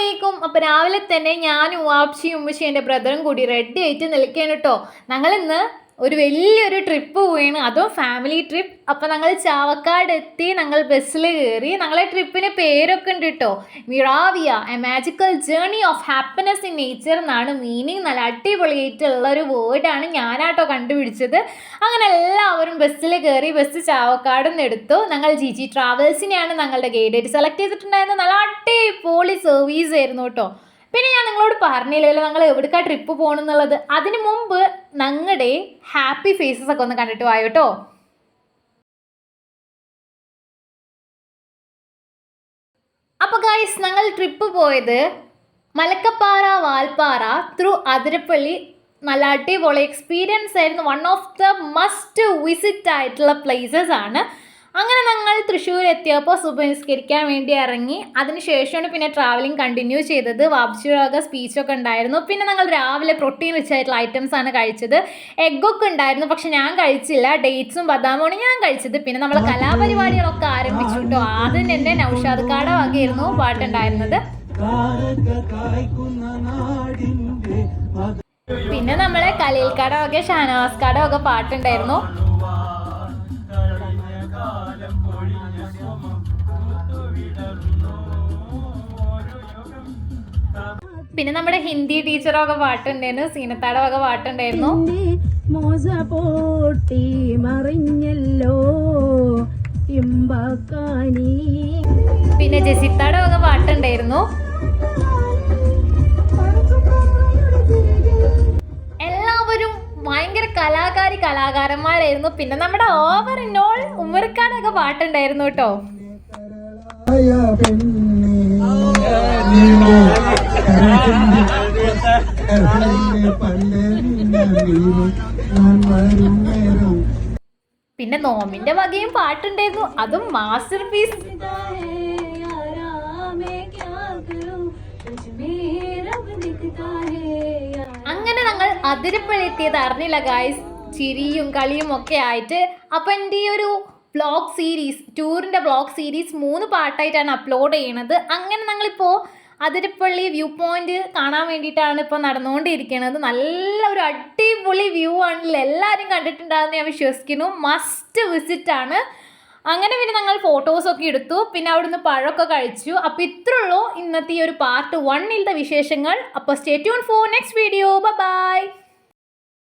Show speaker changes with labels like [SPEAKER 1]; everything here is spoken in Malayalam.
[SPEAKER 1] അസ്സലാമലൈക്കും. അപ്പോൾ രാവിലെ തന്നെ ഞാനും വാപ്ഷിയും ഉമ്മച്ചിയും എൻ്റെ ബ്രദറും കൂടി റെഡി ആയിട്ട് നിൽക്കുകയാണ് കേട്ടോ. ഞങ്ങളിന്ന് ഒരു വലിയൊരു ട്രിപ്പ് പോവുകയാണ്, അതും ഫാമിലി ട്രിപ്പ്. അപ്പോൾ ഞങ്ങൾ ചാവക്കാട് എത്തി, ഞങ്ങൾ ബസ്സിൽ കയറി. ഞങ്ങളെ ട്രിപ്പിന് പേരൊക്കെ ഉണ്ട് കേട്ടോ. Miravia a magical journey of happiness in nature എന്നാണ് മീനിങ്. നല്ല അടിപൊളിയായിട്ടുള്ള ഒരു വേർഡാണ് ഞാനാട്ടോ കണ്ടുപിടിച്ചത്. അങ്ങനെ എല്ലാവരും ബസ്സിൽ കയറി. ബസ് ചാവക്കാട് നിന്ന് എടുത്തു. ഞങ്ങൾ GG ട്രാവൽസിനെയാണ് ഞങ്ങളുടെ ഗൈഡായിട്ട് സെലക്ട് ചെയ്തിട്ടുണ്ടായിരുന്നത്. നല്ല അടിപൊളി സർവീസ് ആയിരുന്നു കേട്ടോ. പിന്നെ ഞാൻ നിങ്ങളോട് പറഞ്ഞില്ലല്ലോ ഞങ്ങൾ എവിടേക്കാണ് ട്രിപ്പ് പോകണമെന്നുള്ളത്. അതിന് മുമ്പ് ഞങ്ങളുടെ ഹാപ്പി ഫേസസ് ഒക്കെ ഒന്ന് കണ്ടിട്ട് പോയോ കേട്ടോ. അപ്പോൾ ഗൈസ്, ഞങ്ങൾ ട്രിപ്പ് പോയത് മലക്കപ്പാറ വാൽപ്പാറ ത്രൂ അതിരപ്പള്ളി. നല്ല അടിപൊളി എക്സ്പീരിയൻസ് ആയിരുന്നു. One of the must visit ആയിട്ടുള്ള പ്ലേസസ് ആണ്. അങ്ങനെ ഞങ്ങൾ തൃശ്ശൂർ എത്തിയപ്പോൾ സുബഹി നിസ്കരിക്കാൻ വേണ്ടി ഇറങ്ങി. അതിനുശേഷമാണ് പിന്നെ ട്രാവലിംഗ് കണ്ടിന്യൂ ചെയ്തത്. വാപ്സിയുടെ സ്പീച്ചൊക്കെ ഉണ്ടായിരുന്നു. പിന്നെ ഞങ്ങൾ രാവിലെ പ്രോട്ടീൻ റിച്ച് ആയിട്ടുള്ള ഐറ്റംസ് ആണ് കഴിച്ചത്. എഗ്ഗൊക്കെ ഉണ്ടായിരുന്നു, പക്ഷെ ഞാൻ കഴിച്ചില്ല. ഡേറ്റ്സും ബദാമുമാണ് ഞാൻ കഴിച്ചത്. പിന്നെ നമ്മളെ കലാപരിപാടികളൊക്കെ ആരംഭിച്ചു കേട്ടോ. ആദ്യം തന്നെ നൗഷാദ് കാട വകയായിരുന്നു പാട്ടുണ്ടായിരുന്നത്. പിന്നെ നമ്മളെ കലീൽക്കാട വക ഷാനവാസ് കാട വക പാട്ടുണ്ടായിരുന്നു. പിന്നെ നമ്മുടെ ഹിന്ദി ടീച്ചറൊക്കെ പാട്ടുണ്ടായിരുന്നു. സീനത്താടെ വക പാട്ടുണ്ടായിരുന്നു. പിന്നെ ജസിത്താടെ വക പാട്ടുണ്ടായിരുന്നു. എല്ലാവരും ഭയങ്കര കലാകാരന്മാരായിരുന്നു. പിന്നെ നമ്മുടെ ഓവറിനോൾ ഉമ്മർക്കാടൊക്കെ പാട്ടുണ്ടായിരുന്നു കേട്ടോ. പിന്നെ നോമിന്റെ വകയും പാട്ടുണ്ടായിരുന്നു, അതും മാസ്റ്റർ പീസ്. അങ്ങനെ ഞങ്ങൾ അതിരപ്പള്ളി എത്തിയത് അറിഞ്ഞില്ല ഗായ്സ്, ചിരിയും കളിയും ഒക്കെ ആയിട്ട്. അപ്പം എൻ്റെ ഈ ഒരു വ്ളോഗ് സീരീസ്, ടൂറിൻ്റെ വ്ളോഗ് സീരീസ് 3 പാർട്ടായിട്ടാണ് അപ്ലോഡ് ചെയ്യണത്. അങ്ങനെ ഞങ്ങളിപ്പോൾ അതിരപ്പള്ളി വ്യൂ പോയിന്റ് കാണാൻ വേണ്ടിയിട്ടാണ് ഇപ്പോൾ നടന്നുകൊണ്ടിരിക്കുന്നത്. നല്ല ഒരു അടിപൊളി വ്യൂ ആണല്ലോ, എല്ലാവരും കണ്ടിട്ടുണ്ടാകുമെന്ന് ഞാൻ വിശ്വസിക്കുന്നു. മസ്റ്റ് വിസിറ്റ് ആണ്. അങ്ങനെ പിന്നെ ഞങ്ങൾ ഫോട്ടോസൊക്കെ എടുത്തു. പിന്നെ അവിടുന്ന് പഴമൊക്കെ കഴിച്ചു. അപ്പോൾ ഇത്രേ ഉള്ളൂ ഇന്നത്തെ ഈ ഒരു പാർട്ട് 1 വിശേഷങ്ങൾ. അപ്പോൾ stay tune for next video. By.